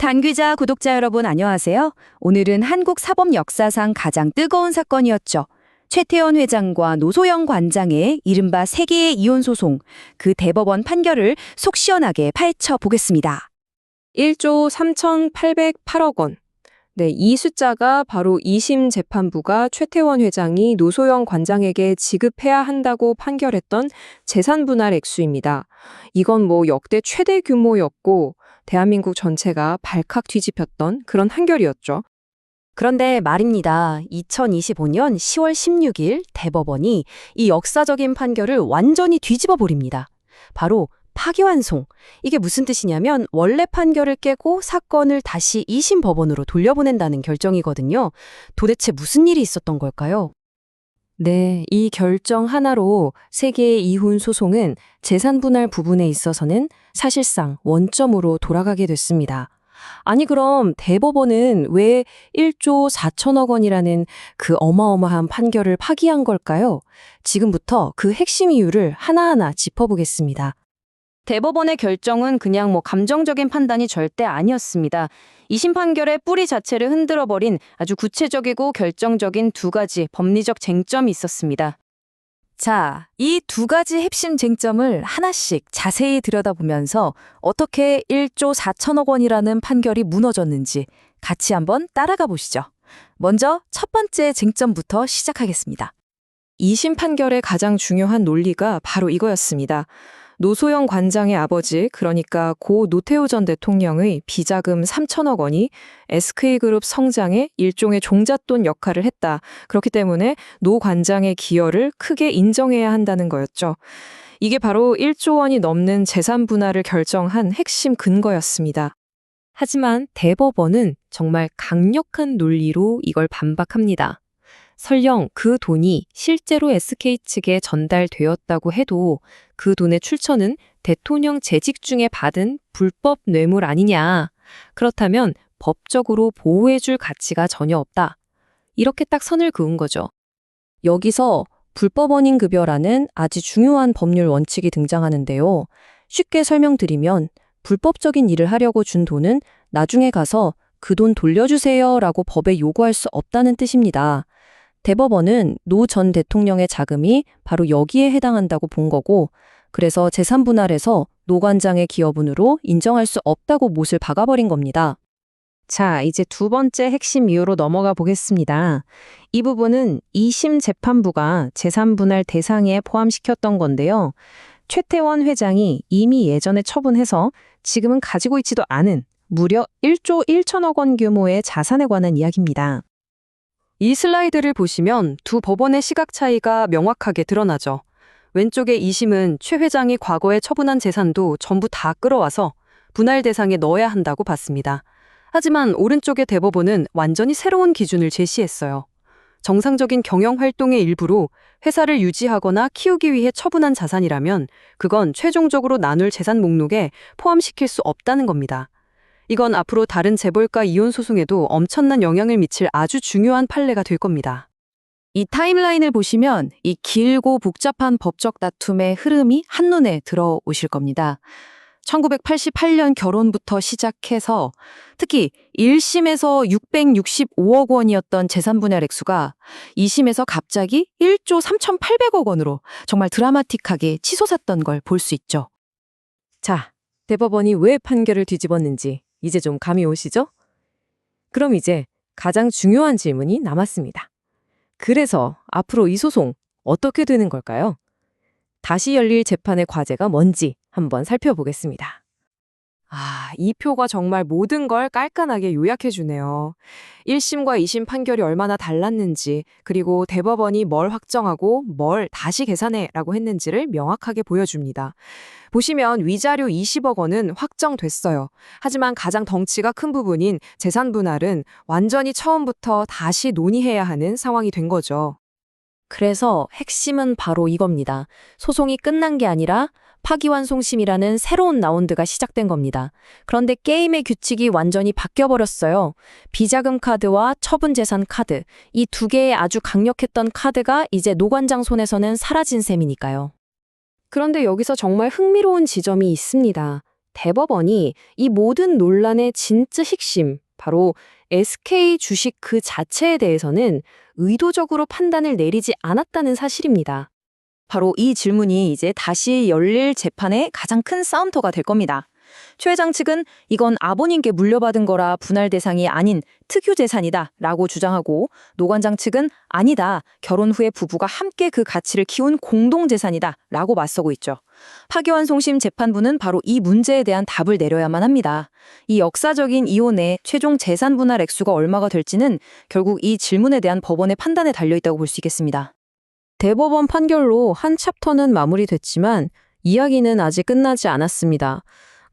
단기자 구독자 여러분 안녕하세요. 오늘은 한국 사법 역사상 가장 뜨거운 사건이었죠. 최태원 회장과 노소영 관장의 이른바 세계의 이혼 소송, 그 대법원 판결을 속 시원하게 파헤쳐 보겠습니다. 1조 3,808억 원. 네, 이 숫자가 바로 2심 재판부가 최태원 회장이 노소영 관장에게 지급해야 한다고 판결했던 재산 분할 액수입니다. 이건 역대 최대 규모였고 대한민국 전체가 발칵 뒤집혔던 그런 판결이었죠. 그런데 말입니다. 2025년 10월 16일 대법원이 이 역사적인 판결을 완전히 뒤집어 버립니다. 바로 파기환송. 이게 무슨 뜻이냐면 원래 판결을 깨고 사건을 다시 2심 법원으로 돌려보낸다는 결정이거든요. 도대체 무슨 일이 있었던 걸까요? 네, 이 결정 하나로 세계의 이혼 소송은 재산 분할 부분에 있어서는 사실상 원점으로 돌아가게 됐습니다. 아니 그럼 대법원은 왜 1조 4천억 원이라는 그 어마어마한 판결을 파기한 걸까요? 지금부터 그 핵심 이유를 하나하나 짚어보겠습니다. 대법원의 결정은 그냥 감정적인 판단이 절대 아니었습니다. 2심 판결의 뿌리 자체를 흔들어버린 아주 구체적이고 결정적인 두 가지 법리적 쟁점이 있었습니다. 자, 이 두 가지 핵심 쟁점을 하나씩 자세히 들여다보면서 어떻게 1조 4천억 원이라는 판결이 무너졌는지 같이 한번 따라가 보시죠. 먼저 첫 번째 쟁점부터 시작하겠습니다. 2심 판결의 가장 중요한 논리가 바로 이거였습니다. 노소영 관장의 아버지, 그러니까 고 노태우 전 대통령의 비자금 3천억 원이 SK그룹 성장에 일종의 종잣돈 역할을 했다. 그렇기 때문에 노 관장의 기여를 크게 인정해야 한다는 거였죠. 이게 바로 1조 원이 넘는 재산 분할을 결정한 핵심 근거였습니다. 하지만 대법원은 정말 강력한 논리로 이걸 반박합니다. 설령 그 돈이 실제로 SK 측에 전달되었다고 해도 그 돈의 출처는 대통령 재직 중에 받은 불법 뇌물 아니냐. 그렇다면 법적으로 보호해줄 가치가 전혀 없다. 이렇게 딱 선을 그은 거죠. 여기서 불법 원인 급여라는 아주 중요한 법률 원칙이 등장하는데요. 쉽게 설명드리면 불법적인 일을 하려고 준 돈은 나중에 가서 그 돈 돌려주세요 라고 법에 요구할 수 없다는 뜻입니다. 대법원은 노 전 대통령의 자금이 바로 여기에 해당한다고 본 거고, 그래서 재산 분할에서 노 관장의 기여분으로 인정할 수 없다고 못을 박아버린 겁니다. 자, 이제 두 번째 핵심 이유로 넘어가 보겠습니다. 이 부분은 2심 재판부가 재산 분할 대상에 포함시켰던 건데요. 최태원 회장이 이미 예전에 처분해서 지금은 가지고 있지도 않은 무려 1조 1천억 원 규모의 자산에 관한 이야기입니다. 이 슬라이드를 보시면 두 법원의 시각 차이가 명확하게 드러나죠. 왼쪽의 2심은 최 회장이 과거에 처분한 재산도 전부 다 끌어와서 분할 대상에 넣어야 한다고 봤습니다. 하지만 오른쪽의 대법원은 완전히 새로운 기준을 제시했어요. 정상적인 경영 활동의 일부로 회사를 유지하거나 키우기 위해 처분한 자산이라면 그건 최종적으로 나눌 재산 목록에 포함시킬 수 없다는 겁니다. 이건 앞으로 다른 재벌가 이혼 소송에도 엄청난 영향을 미칠 아주 중요한 판례가 될 겁니다. 이 타임라인을 보시면 이 길고 복잡한 법적 다툼의 흐름이 한눈에 들어오실 겁니다. 1988년 결혼부터 시작해서 특히 1심에서 665억 원이었던 재산 분할 액수가 2심에서 갑자기 1조 3,800억 원으로 정말 드라마틱하게 치솟았던 걸 볼 수 있죠. 자, 대법원이 왜 판결을 뒤집었는지 이제 좀 감이 오시죠? 그럼 이제 가장 중요한 질문이 남았습니다. 그래서 앞으로 이 소송 어떻게 되는 걸까요? 다시 열릴 재판의 과제가 뭔지 한번 살펴보겠습니다. 이 표가 정말 모든 걸 깔끔하게 요약해주네요. 1심과 2심 판결이 얼마나 달랐는지, 그리고 대법원이 뭘 확정하고 뭘 다시 계산해라고 했는지를 명확하게 보여줍니다. 보시면 위자료 20억 원은 확정됐어요. 하지만 가장 덩치가 큰 부분인 재산 분할은 완전히 처음부터 다시 논의해야 하는 상황이 된 거죠. 그래서 핵심은 바로 이겁니다. 소송이 끝난 게 아니라 파기환송심이라는 새로운 라운드가 시작된 겁니다. 그런데 게임의 규칙이 완전히 바뀌어버렸어요. 비자금 카드와 처분재산 카드, 이 두 개의 아주 강력했던 카드가 이제 노 관장 손에서는 사라진 셈이니까요. 그런데 여기서 정말 흥미로운 지점이 있습니다. 대법원이 이 모든 논란의 진짜 핵심, 바로 SK 주식 그 자체에 대해서는 의도적으로 판단을 내리지 않았다는 사실입니다. 바로 이 질문이 이제 다시 열릴 재판의 가장 큰 싸움터가 될 겁니다. 최 회장 측은 이건 아버님께 물려받은 거라 분할 대상이 아닌 특유 재산이다 라고 주장하고, 노 관장 측은 아니다, 결혼 후에 부부가 함께 그 가치를 키운 공동재산이다 라고 맞서고 있죠. 파기환송심 재판부는 바로 이 문제에 대한 답을 내려야만 합니다. 이 역사적인 이혼의 최종 재산 분할 액수가 얼마가 될지는 결국 이 질문에 대한 법원의 판단에 달려있다고 볼 수 있겠습니다. 대법원 판결로 한 챕터는 마무리됐지만 이야기는 아직 끝나지 않았습니다.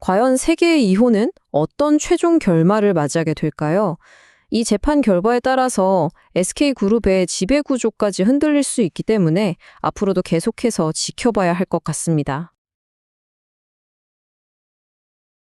과연 세계의 이혼은 어떤 최종 결말을 맞이하게 될까요? 이 재판 결과에 따라서 SK그룹의 지배구조까지 흔들릴 수 있기 때문에 앞으로도 계속해서 지켜봐야 할 것 같습니다.